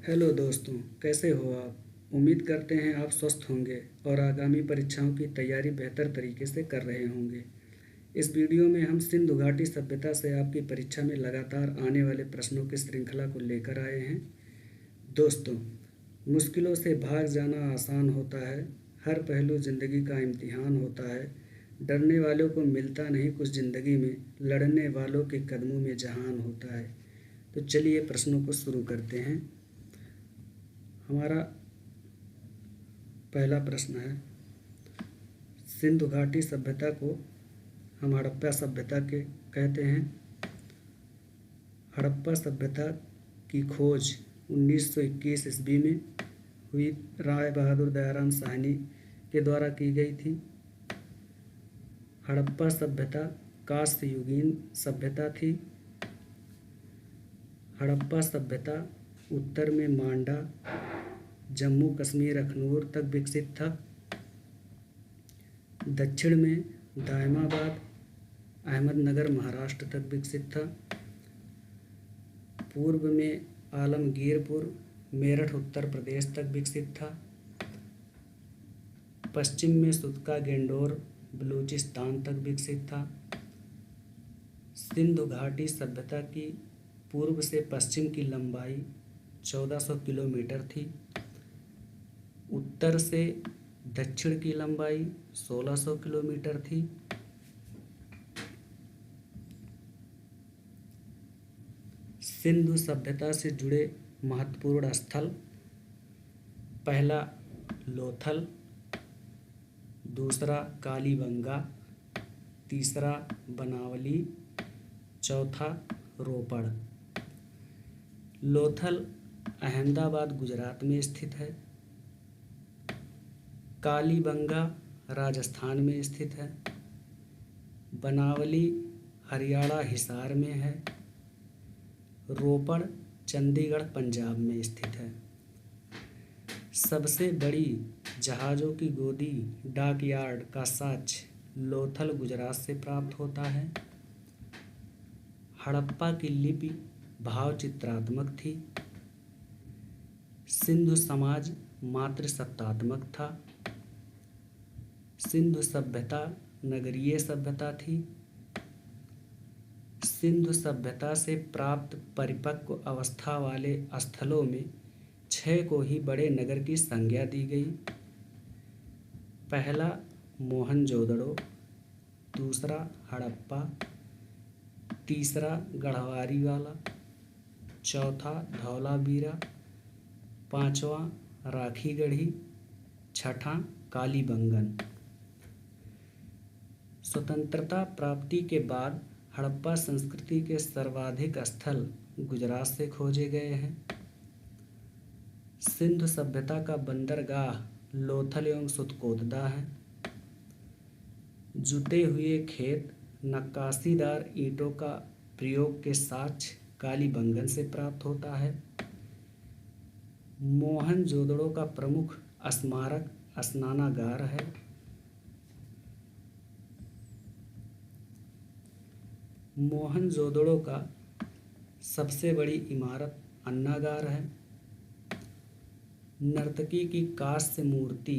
Hello दोस्तों, कैसे हो आप। उम्मीद करते हैं आप स्वस्थ होंगे और आगामी परीक्षाओं की तैयारी बेहतर तरीके से कर रहे होंगे। इस वीडियो में हम सिंधु घाटी सभ्यता से आपकी परीक्षा में लगातार आने वाले प्रश्नों की श्रृंखला को लेकर आए हैं। दोस्तों, मुश्किलों से भाग जाना आसान होता है। हर पहलू ज़िंदगी का इम्तिहान होता है। डरने वालों को मिलता नहीं कुछ ज़िंदगी में, लड़ने वालों के कदमों में जहान होता है। तो चलिए प्रश्नों को शुरू करते हैं। हमारा पहला प्रश्न है, सिंधु घाटी सभ्यता को हम हड़प्पा सभ्यता के कहते हैं। हड़प्पा सभ्यता की खोज 1921 ईस्वी में हुई। राय बहादुर दयाराम साहनी के द्वारा की गई थी। हड़प्पा सभ्यता कांस्य युगीन सभ्यता थी। हड़प्पा सभ्यता उत्तर में मांडा, जम्मू कश्मीर, अखनूर तक विकसित था। दक्षिण में दायमाबाद, अहमदनगर, महाराष्ट्र तक विकसित था। पूर्व में आलमगीरपुर, मेरठ, उत्तर प्रदेश तक विकसित था। पश्चिम में सुतका, गेंडोर, बलूचिस्तान तक विकसित था। सिंधु घाटी सभ्यता की पूर्व से पश्चिम की लंबाई 1400 किलोमीटर थी। उत्तर से दक्षिण की लंबाई 1600 किलोमीटर थी। सिंधु सभ्यता से जुड़े महत्वपूर्ण स्थल, पहला लोथल, दूसरा कालीबंगा, तीसरा बनावली, चौथा रोपड़। लोथल अहमदाबाद, गुजरात में स्थित है। कालीबंगा राजस्थान में स्थित है। बनावली हरियाणा, हिसार में है। रोपड़ चंडीगढ़, पंजाब में स्थित है। सबसे बड़ी जहाज़ों की गोदी डॉकयार्ड का साक्ष्य लोथल, गुजरात से प्राप्त होता है। हड़प्पा की लिपि भावचित्रात्मक थी। सिंधु समाज मातृसत्तात्मक था। सिंधु सभ्यता नगरीय सभ्यता थी। सिंधु सभ्यता से प्राप्त परिपक्व अवस्था वाले स्थलों में 6 को ही बड़े नगर की संज्ञा दी गई। पहला मोहनजोदड़ो, दूसरा हड़प्पा, तीसरा गढ़वारी वाला, चौथा धौलावीरा, पांचवा राखीगढ़ी, छठा कालीबंगन। स्वतंत्रता प्राप्ति के बाद हड़प्पा संस्कृति के सर्वाधिक स्थल गुजरात से खोजे गए हैं। सिंधु सभ्यता का बंदरगाह लोथल एवं सुतकोतदा है। जुते हुए खेत, नक्काशीदार ईंटों का प्रयोग के साक्ष्य कालीबंगन से प्राप्त होता है। मोहनजोदड़ो का प्रमुख स्मारक स्नानागार है। मोहनजोदड़ो का सबसे बड़ी इमारत अन्नागार है। नर्तकी की कांस्य मूर्ति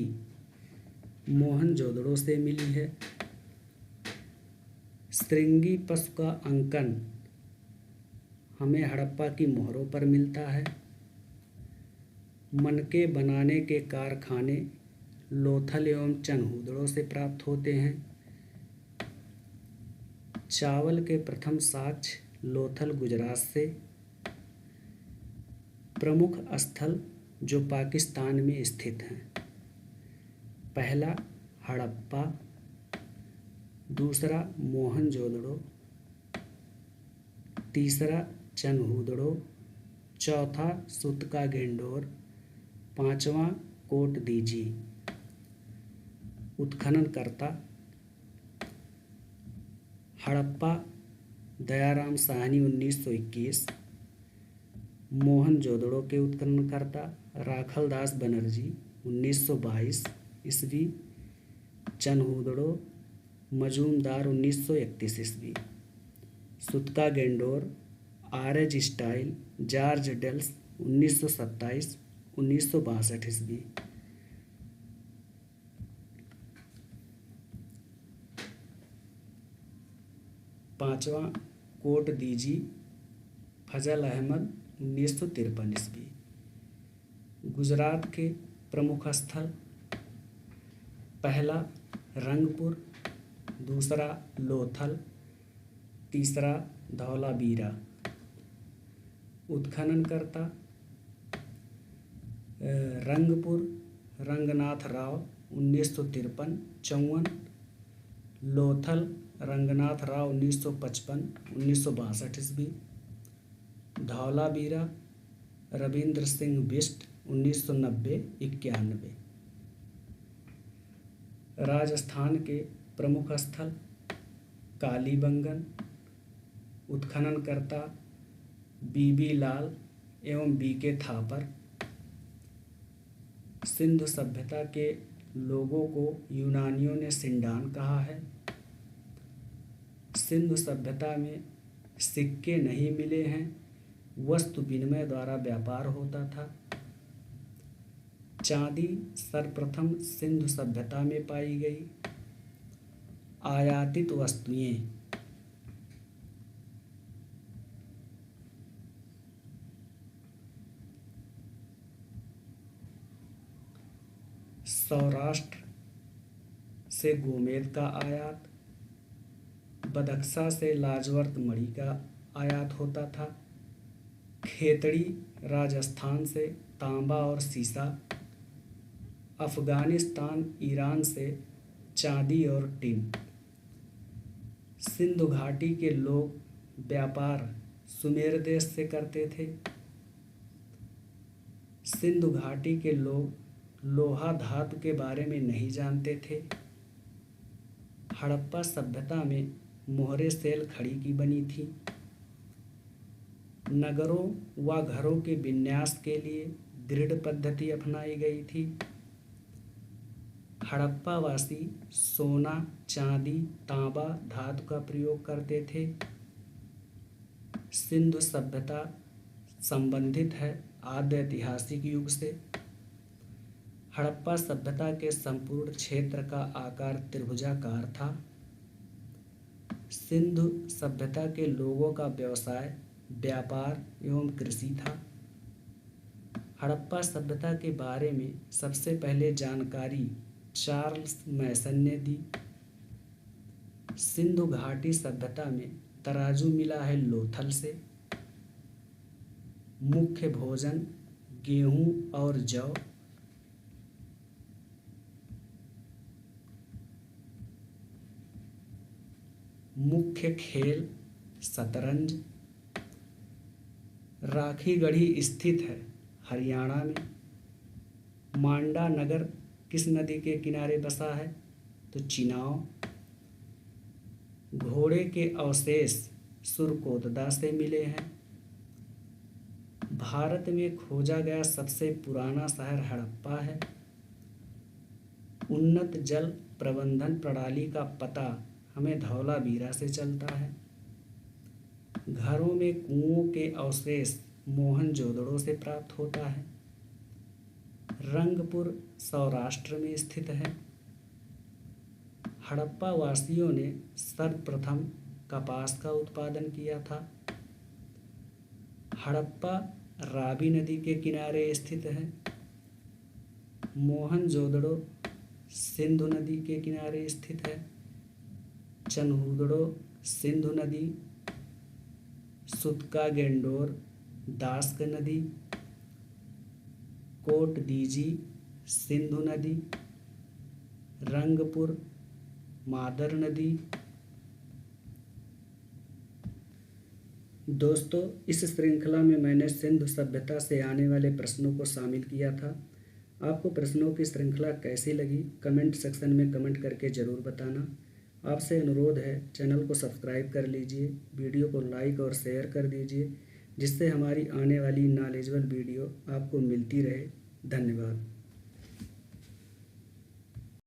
मोहनजोदड़ो से मिली है। श्रृंगी पशु का अंकन हमें हड़प्पा की मोहरों पर मिलता है। मनके बनाने के कारखाने लोथल एवं चनहूदड़ो से प्राप्त होते हैं। चावल के प्रथम साक्ष्य लोथल, गुजरात से। प्रमुख स्थल जो पाकिस्तान में स्थित हैं, पहला हड़प्पा, दूसरा मोहनजोदड़ो, तीसरा चनहूदड़ो, चौथा सुतका गेंडोर, पांचवा कोटदीजी। उत्खननकर्ता हड़प्पा दयाराम साहनी 1921, मोहनजोदड़ो के उत्खननकर्ता राखलदास बनर्जी 1922 ईस्वी, चनहूदड़ो मजूमदार 1931 ईस्वी, सुतका Dor, RH style, George dells 1927, 1962 ईस्वी। पाँचवा कोट दीजी फजल अहमद, 1953 ईस्वी। गुजरात के प्रमुख स्थल, पहला रंगपुर, दूसरा लोथल, तीसरा धौलावीरा। उत्खननकर्ता रंगपुर रंगनाथ राव, 1953, 54। लोथल रंगनाथ राव, 1955, 1962 ईस्वी। धौलावीरा रविंद्र सिंह बिष्ट, 1990, 91। राजस्थान के प्रमुख स्थल, कालीबंगन। उत्खननकर्ता बीबी लाल एवं बीके थापर। सिंधु सभ्यता के लोगों को यूनानियों ने सिंडान कहा है। सिंधु सभ्यता में सिक्के नहीं मिले हैं, वस्तु विनिमय द्वारा व्यापार होता था। चांदी सर्वप्रथम सिंधु सभ्यता में पाई गई। आयातित वस्तुएं, सौराष्ट्र से गोमेद का आयात, बदख्शा से लाजवर्त मणि का आयात होता था। खेतड़ी राजस्थान से तांबा और सीसा, अफगानिस्तान ईरान से चांदी और टिन। सिंधु घाटी के लोग व्यापार सुमेर देश से करते थे। सिंधु घाटी के लोग लोहा धातु के बारे में नहीं जानते थे। हड़प्पा सभ्यता में मोहरे सेल खड़ी की बनी थी। नगरों व घरों के विन्यास के लिए दृढ़ पद्धति अपनाई गई थी। हड़प्पावासी सोना, चांदी, तांबा धातु का प्रयोग करते थे। सिंधु सभ्यता संबंधित है आद्य ऐतिहासिक युग से। हड़प्पा सभ्यता के संपूर्ण क्षेत्र का आकार त्रिभुजाकार था। सिंधु सभ्यता के लोगों का व्यवसाय व्यापार एवं कृषि था। हड़प्पा सभ्यता के बारे में सबसे पहले जानकारी चार्ल्स मैसन ने दी। सिंधु घाटी सभ्यता में तराजू मिला है लोथल से। मुख्य भोजन गेहूं और जौ। मुख्य खेल शतरंज। राखीगढ़ी स्थित है हरियाणा में। मांडा नगर किस नदी के किनारे बसा है? तो चिनाव। घोड़े के अवशेष सुरकोतदा से मिले हैं। भारत में खोजा गया सबसे पुराना शहर हड़प्पा है। उन्नत जल प्रबंधन प्रणाली का पता हमें धौलावीरा से चलता है। घरों में कुओं के अवशेष मोहनजोदड़ो से प्राप्त होता है। रंगपुर सौराष्ट्र में स्थित है। हड़प्पा वासियों ने सर्वप्रथम कपास का उत्पादन किया था। हड़प्पा रावी नदी के किनारे स्थित है। मोहनजोदड़ो सिंधु नदी के किनारे स्थित है। चनहुदड़ो सिंधु नदी, सुतका गेंडोर दास्क नदी, कोट दीजी सिंधु नदी, रंगपुर मादर नदी। दोस्तों, इस श्रृंखला में मैंने सिंधु सभ्यता से आने वाले प्रश्नों को शामिल किया था। आपको प्रश्नों की श्रृंखला कैसी लगी कमेंट सेक्शन में कमेंट करके ज़रूर बताना। आपसे अनुरोध है चैनल को सब्सक्राइब कर लीजिए, वीडियो को लाइक और शेयर कर दीजिए, जिससे हमारी आने वाली नॉलेजेबल वीडियो आपको मिलती रहे। धन्यवाद।